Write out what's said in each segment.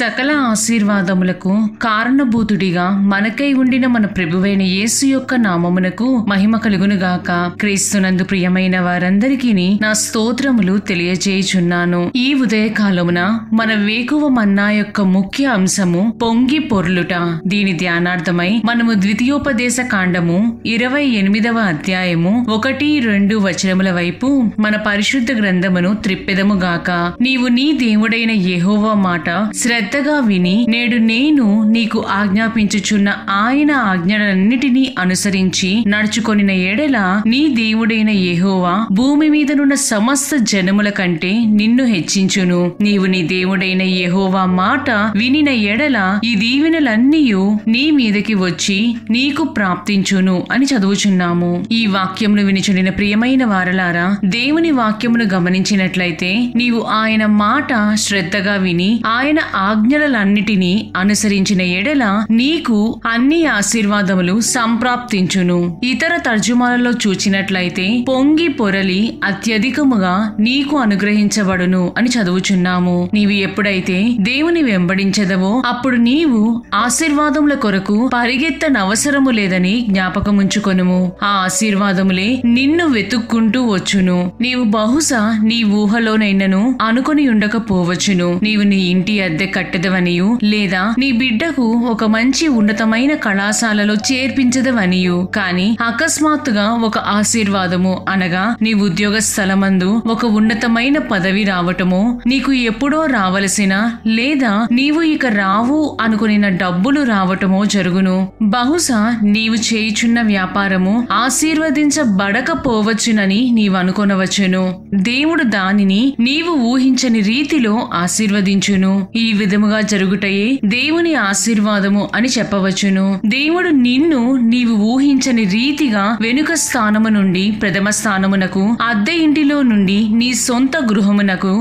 సకల ఆశీర్వాదములకు కారణభూతుడిగా మనకై ఉండిన మన ప్రభువైన యేసు యొక్క నామమునకు మహిమ కలుగునుగాక. క్రీస్తునందు ప్రియమైన వారందరికీ నా స్తోత్రములు తెలియజేయుచున్నాను. ఈ ఉదయకాలమున మన వేకువ మన్నా యొక్క ముఖ్య అంశము పొంగి పొర్లుట. దీని ధ్యానార్థమై మనము ద్వితీయోపదేశ కాండము 28వ అధ్యాయము 1-2 వచనముల వైపు మన పరిశుద్ధ గ్రంథమును త్రిప్పెదముగాక. నీవు నీ దేవుడైన యెహోవా మాట శ్రద్ధగా విని నేడు నేను నీకు ఆజ్ఞాపించుచున్న ఆయన ఆజ్ఞలన్నిటినీ అనుసరించి నడుచుకొనిన ఎడల నీ దేవుడైన యెహోవా భూమి మీదనున్న సమస్త జనముల కంటే నిన్ను హెచ్చించును. నీవు నీ దేవుడైన యెహోవా మాట వినిన ఎడల ఈ దీవెనలన్నీయు నీ మీదకి వచ్చి నీకు ప్రాప్తించును అని చదువుచున్నాము. ఈ వాక్యమును వినిచుండిన ప్రియమైన వారలారా, దేవుని వాక్యమును గమనించినట్లయితే నీవు ఆయన మాట శ్రద్ధగా విని ఆయన ఆజ్ఞలన్నిటినీ అనుసరించిన ఎడల నీకు అన్ని ఆశీర్వాదములు సంప్రాప్తించును. ఇతర తర్జుమాలలో చూచినట్లయితే పొంగి పొరలి అత్యధికముగా నీకు అనుగ్రహించబడును అని చదువుచున్నాము. నీవు ఎప్పుడైతే దేవుని వెంబడించదవో అప్పుడు నీవు ఆశీర్వాదముల కొరకు పరిగెత్తనవసరము లేదని జ్ఞాపకముంచుకొనుము. ఆ ఆశీర్వాదములే నిన్ను వెతుక్కుంటూ వచ్చును. నీవు బహుశా నీ ఊహలోనైనను అనుకొని ఉండకపోవచ్చును. నీవు నీ ఇంటి అద్దె కట్టెదవనియు లేదా నీ బిడ్డకు ఒక మంచి ఉన్నతమైన కళాశాలలో చేర్పించదవనియు, కాని అకస్మాత్తుగా ఒక ఆశీర్వాదము అనగా నీ ఉద్యోగ స్థలమందు ఒక ఉన్నతమైన పదవి రావటము, నీకు ఎప్పుడో రావలసిన లేదా నీవు ఇక రావు అనుకునిన డబ్బులు రావటమో జరుగును. బహుశా నీవు చేయుచున్న వ్యాపారము ఆశీర్వదించబడకపోవచ్చునని నీవు అనుకొనవచ్చును. దేవుడు దానిని నీవు ఊహించని రీతిలో ఆశీర్వదించును. ఈ విధముగా జరుగుటయే దేవుని ఆశీర్వాదము అని చెప్పవచ్చును. దేవుడు నిన్ను నీవు ఊహించని రీతిగా వెనుక స్థానము నుండి ప్రథమ స్థానమునకు, అద్దె ఇంటిలో నుండి నీ సొంత గృహమునకు,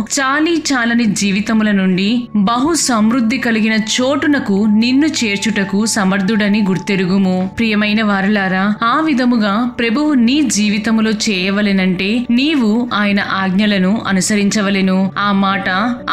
చాలని జీవితముల నుండి బహు సమృద్ధి కలిగిన చోటునకు నిన్ను చేర్చుటకు సమర్థుడని గుర్తెరుగుము. ప్రియమైన వారలారా, ఆ విధముగా ప్రభువు నీ జీవితములో చేయవలెనంటే నీవు ఆయన ఆజ్ఞలను అనుసరించవలెను.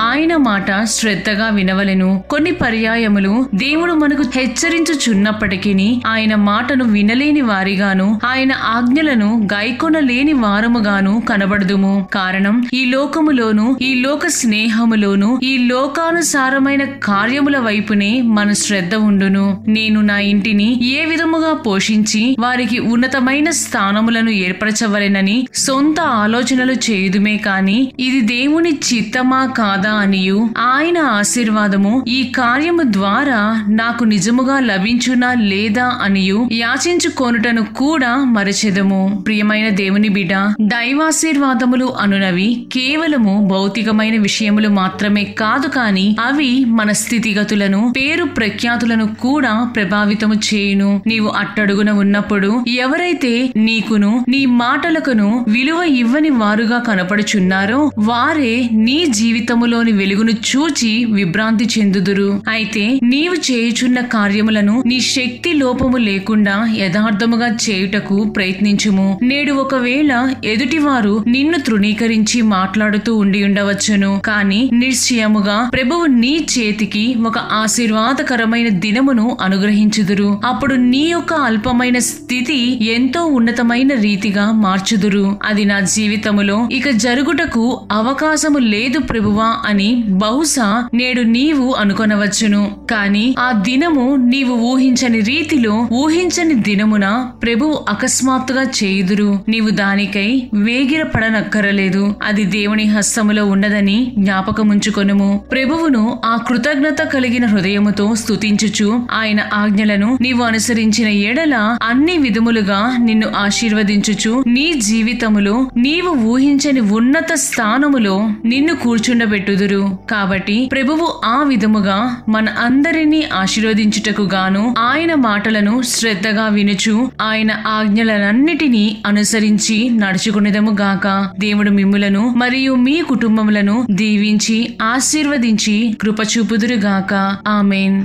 ఆయన మాట శ్రద్ధగా వినవలెను. కొన్ని పర్యాయములు దేవుడు మనకు హెచ్చరించుచున్నప్పటికీ ఆయన మాటను వినలేని వారిగాను, ఆయన ఆజ్ఞలను గైకొనలేని వారముగాను కనబడదుము. కారణం, ఈ లోకములోను, ఈ లోక స్నేహములోను, ఈ లోకానుసారమైన కార్యముల వైపునే మన శ్రద్ధ ఉండును. నేను నా ఇంటిని ఏ విధముగా పోషించి వారికి ఉన్నతమైన స్థానములను ఏర్పరచవలెనని సొంత ఆలోచనలు చేయుదుమే కాని ఇది దేవుని చిత్తమా కాదా అనియు, ఆయన ఆశీర్వాదము ఈ కార్యము ద్వారా నాకు నిజముగా లభించునా లేదా అనియు యాచించుకొనుటను కూడా మరచెదము. ప్రియమైన దేవుని బిడ్డ, దైవాశీర్వాదములు అనునవి కేవలము భౌతికమైన విషయములు మాత్రమే కాదు, కాని అవి మన స్థితిగతులను, పేరు ప్రఖ్యాతులను కూడా ప్రభావితము చేయును. నీవు అట్టడుగున ఉన్నప్పుడు ఎవరైతే నీకును నీ మాటలకును విలువ ఇవ్వని వారుగా కనపడుచున్నారో వారే నీ జీవితములోని వెలుగును చూచి విభ్రాంతి చెందుదురు. అయితే నీవు చేయుచున్న కార్యములను నీ శక్తి లోపము లేకుండా యథార్థముగా చేయుటకు ప్రయత్నించుము. నేడు ఒకవేళ ఎదుటివారు నిన్ను తృణీకరించి మాట్లాడుతూ ఉండి ఉండవచ్చును, కాని నిశ్చయముగా ప్రభువు నీ చేతికి ఒక ఆశీర్వాదకరమైన దినమును అనుగ్రహించుదురు. అప్పుడు నీ యొక్క అల్పమైన స్థితి ఎంతో ఉన్నతమైన రీతిగా మార్చుదురు. అది నా జీవితములో ఇక జరుగుటకు అవకాశము లేదు ప్రభువా అని బహుశా నేడు నీవు అనుకొనవచ్చును. కాని ఆ దినము నీవు ఊహించని రీతిలో, ఊహించని దినమున ప్రభువు అకస్మాత్తుగా చేయుదురు. నీవు దానికై వేగిరపడనక్కరలేదు. అది దేవుని హస్తములో ఉన్నదని జ్ఞాపకముంచుకొనుము. ప్రభువును ఆ కృతజ్ఞత కలిగిన హృదయముతో స్తుతించుచు ఆయన ఆజ్ఞలను నీవు అనుసరించిన ఎడల అన్ని విధములుగా నిన్ను ఆశీర్వదించుచు నీ జీవితములో నీవు ఊహించని ఉన్నత స్థానములో నిన్ను కూర్చుండబెట్టుదురు. కాబట్టి ప్రభువు ఆ విధముగా మన అందరినీ ఆశీర్వదించుటకు గాను ఆయన మాటలను శ్రద్ధగా వినుచు ఆయన ఆజ్ఞలన్నిటినీ అనుసరించి నడుచుకునేదము గాక. దేవుడు మిమ్ములను మరియు మీ కుటుంబములను దీవించి ఆశీర్వదించి కృపచూపుదురుగాక. ఆమేన్.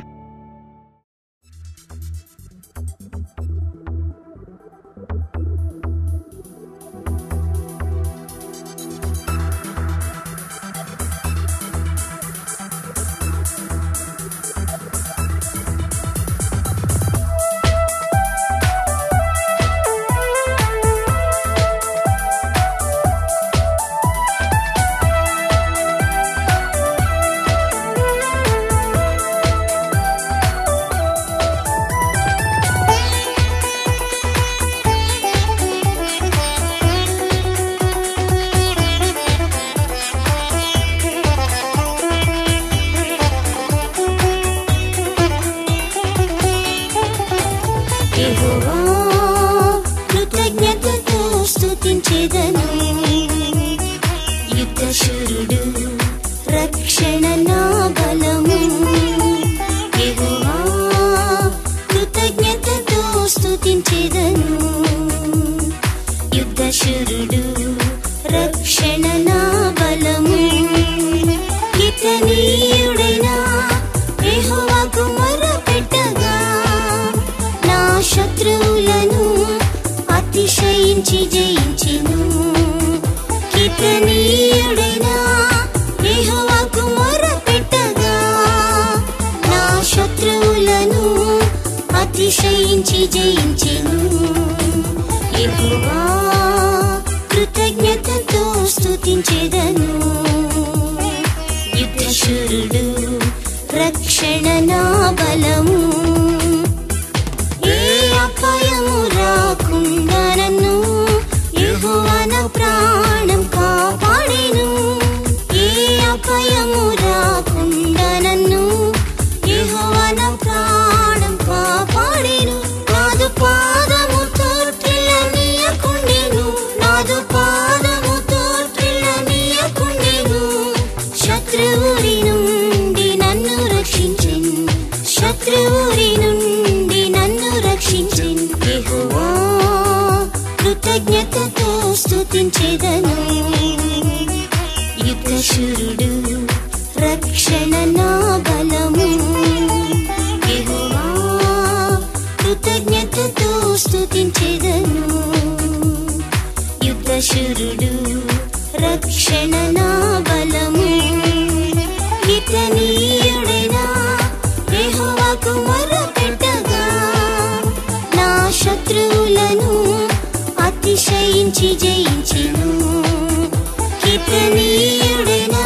అతిశయించి జయించెను. కీర్తనీయుడైన యెహోవాకు మొరపెట్టగా నా శత్రువులను అతిశయించి జయించెను. యెహోవా కృతజ్ఞతతో స్తుతించెదను. యుద్ధశూరుడు రక్షణ నా బలము. ఏ అపాయము రాకుండా నన్ను యెహోవా నా ప్రాణం కాపాడెను. ఏ అపాయము రాకుండా నన్ను యెహోవా నా ప్రాణం కాపాడెను. నాదు పాదము తోట్రిల్లనీయకుండెను. నాదు పాదము తోట్రిల్లనీయకుండెను. శత్రువురి నుండి నన్ను రక్షించెను. శత్రువురి నుండి నన్ను రక్షించెను. యెహోవా కృతజ్ఞతతో స్తుతించెదను. యుద్ధశూరుడు రక్షణ నా బలము. యెహోవా కృతజ్ఞతతో స్తుతించెదను. యుద్ధశూరుడు రక్షణ నా బలము. కీర్తనీయుడైన యెహోవాకు మొరపెట్టగా నా శత్రువులను అతిశయించి జయించెను. కీర్తనీయుడైన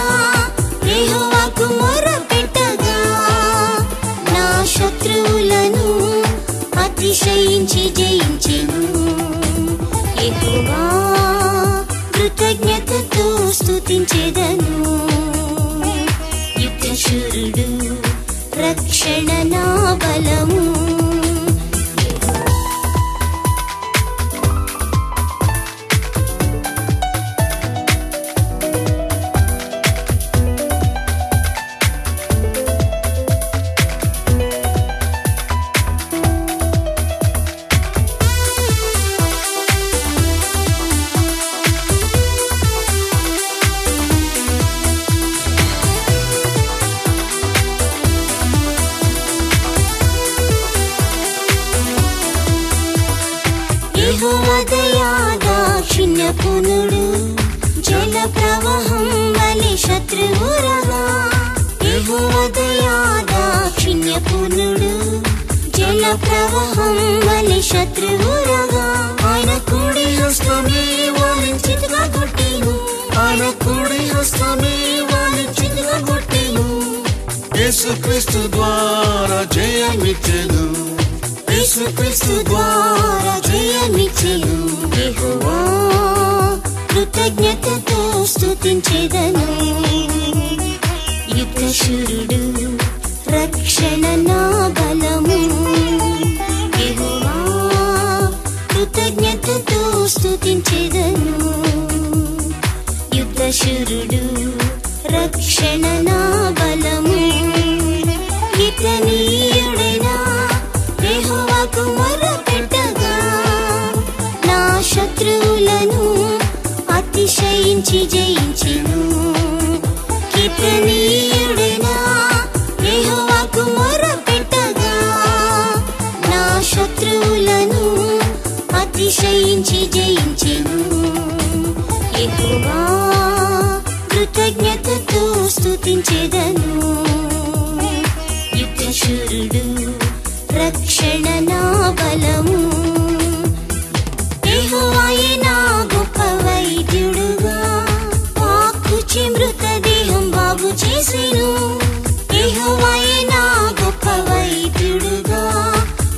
యెహోవాకు మొరపెట్టగా నా శత్రువులను అతిశయించి జయించెను. యెహోవా కృతజ్ఞతతో స్తుతించెదను. యుద్ధశూరుడు రక్షణ నా బలము. యెహోవా దయా దాక్షిణ్యపునుడు జల ప్రవాహం వలె శత్రువురగా. యెహోవా దయా దాక్షిణ్యపునుడు జల ప్రవాహం వలె శత్రువురగా. ఆయన కుడి హస్తమే వారిని చితుగా కొట్టెను. ఆయన కుడి హస్తమే వారిని చితుగా కొట్టెను. యేసుక్రీస్తు ద్వారా జయమిచ్చెను. యేసుక్రీస్తు ద్వారా జయమిచ్చెను. యెహోవా కృతజ్ఞతతో స్తుతించెదను. యుద్ధశూరుడు రక్షణ నా బలము. యెహోవా కృతజ్ఞతతో స్తుతించెదను. యుద్ధశూరుడు రక్షణ నా బలము. కీర్తనీయుడైన యెహోవాకు మొరపెట్టగా నా శత్రువులను అతిశయించి జయించెను. కీర్తనీయుడైన యెహోవాకు మొరపెట్టగా నా శత్రువులను అతిశయించి జయించెను. యెహోవా కృతజ్ఞతతో స్తుతించెదను. యుద్ధశూరుడు రక్షణ నా బలము. యెహోవాయే నా గొప్ప వైద్యుడుగా వాక్కుచి మృతదేహం బాగు చేసెను. యెహోవాయే నా గొప్ప వైద్యుడుగా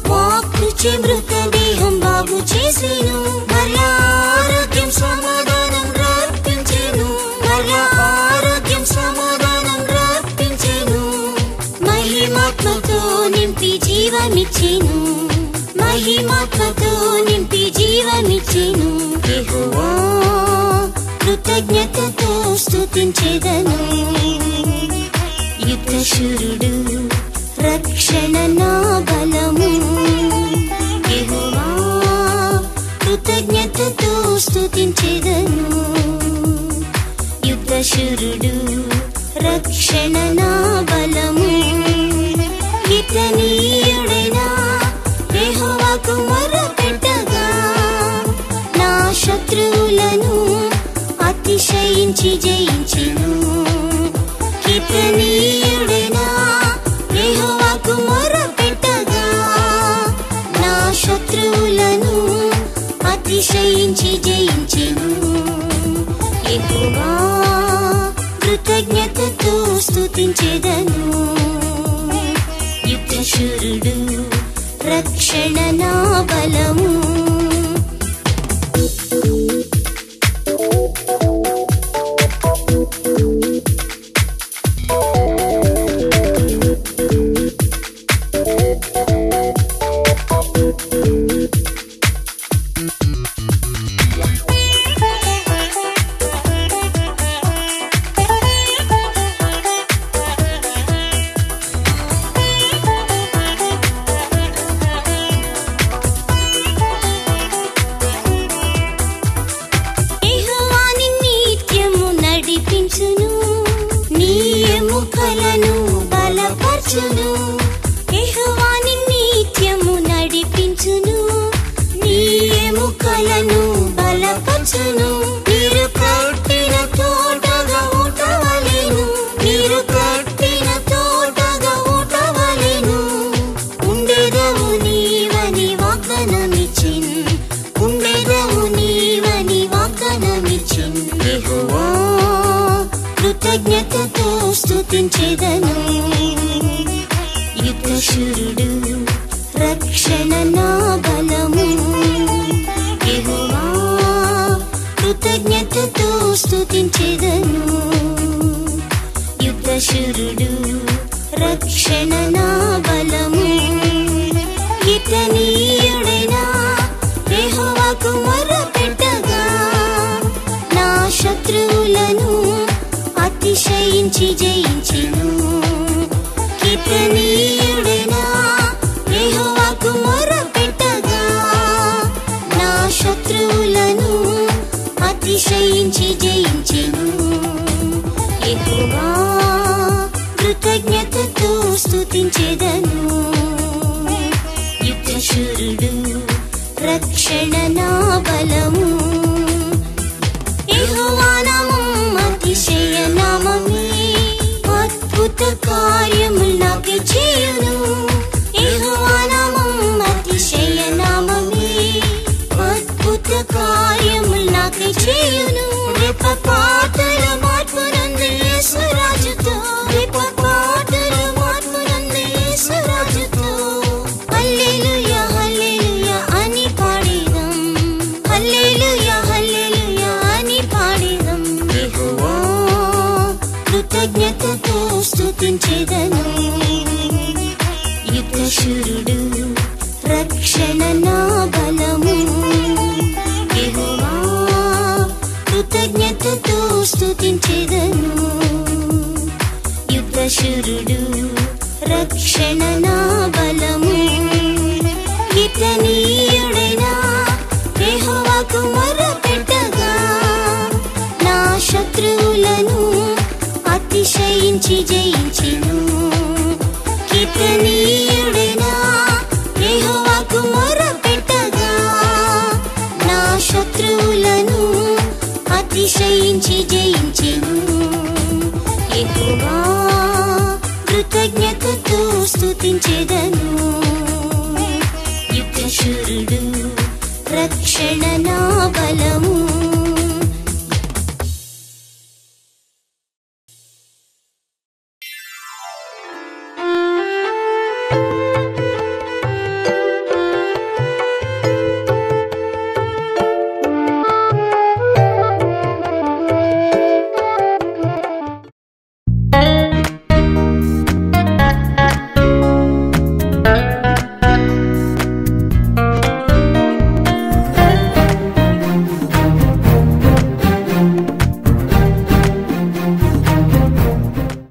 వాక్కుచి మృతదేహం బాగు చేసెను. మరలా ఆరోగ్యం సమాధానం రప్పించెను. మరలా ఆరోగ్యం సమాధానం రప్పించెను. మహిమాత్మతో నింపి జీవమిచ్చెను. మహిమాత్మతో నింపి జీవమిచ్చెను. యెహోవా కృతజ్ఞతతో స్తుతించెదను. యుద్ధశూరుడు రక్షణ నా బలము. యెహోవా కృతజ్ఞతతో స్తుతించెదను. యుద్ధశూరుడు రక్షణ నా బలము. కీర్తనీయుడైన యెహోవాకు మొరపెట్టగా నా అతిశయించి జయించెను. కీర్తనీయుడైన యెహోవాకు మొరపెట్టగా నా శత్రువులను అతిశయించి జయించెను. యెహోవా కృతజ్ఞతతో స్తుతించెదను. యుద్ధశూరుడు రక్షణ నా బలము. యెహోవా నిత్యము నడిపించును, నీ ఎముకలను బలపరచును. నీరు కట్టిన తోటగా ఊటవలెను, నీరు కట్టిన తోటగా ఊటవలెను. ఉండెదవు నీవని వాగ్దానమిచ్చెను, ఉండెదవు నీవని వాగ్దానమిచ్చెను. యెహోవా కృతజ్ఞతతో స్తుతించెదను. యుద్ధశూరుడు రక్షణ నా బలము. యెహోవా కృతజ్ఞతతో స్తుతించెదను. యుద్ధశూరుడు రక్షణ నా బలము. కీర్తనీయుడైన యెహోవాకు మొరపెట్టగా నా శత్రువులను అతిశయించి జయించెను. కీర్తనీయుడైన యెహోవాకు మొరపెట్టగా నా శత్రువులను అతిశయించి జయించెను. యెహోవా కృతజ్ఞతతో స్తుతించెదను. యుద్ధశూరుడు రక్షణ నా బలము. యెహోవా నామం అతిశయ నామమే, అద్భుత కార్యములు నాకే చేయును. యెహోవా నామం అతిశయ నామమే, అద్భుత కార్యములు నాకే చేయును. రెప్పపాటుల మార్పునందు యేసు రాజుతో, రెప్పపాటుల మార్పునందు యేసు రాజుతో హల్లెలూయా హల్లెలూయా అని పాడేదం, హల్లెలూయా హల్లెలూయా అని పాడేదం. యెహోవా కృతజ్ఞతతో స్తుతించెదను. యుద్ధశూరుడు రక్షణ నా బలము. యెహోవా కృతజ్ఞతతో స్తుతించెదను. యుద్ధశూరుడు రక్షణ నా బలము. కీర్తనీయుడైన యెహోవాకు మొరపెట్టగా నా శత్రువులను అతిశయించి జయించెను. కీర్తనీయుడైన యెహోవాకు మొరపెట్టగా నా శత్రువులను అతిశయించి జయించెను. యెహోవా కృతజ్ఞతతో స్తుతించెదను. యుద్ధశూరుడు రక్షణ నా బలము.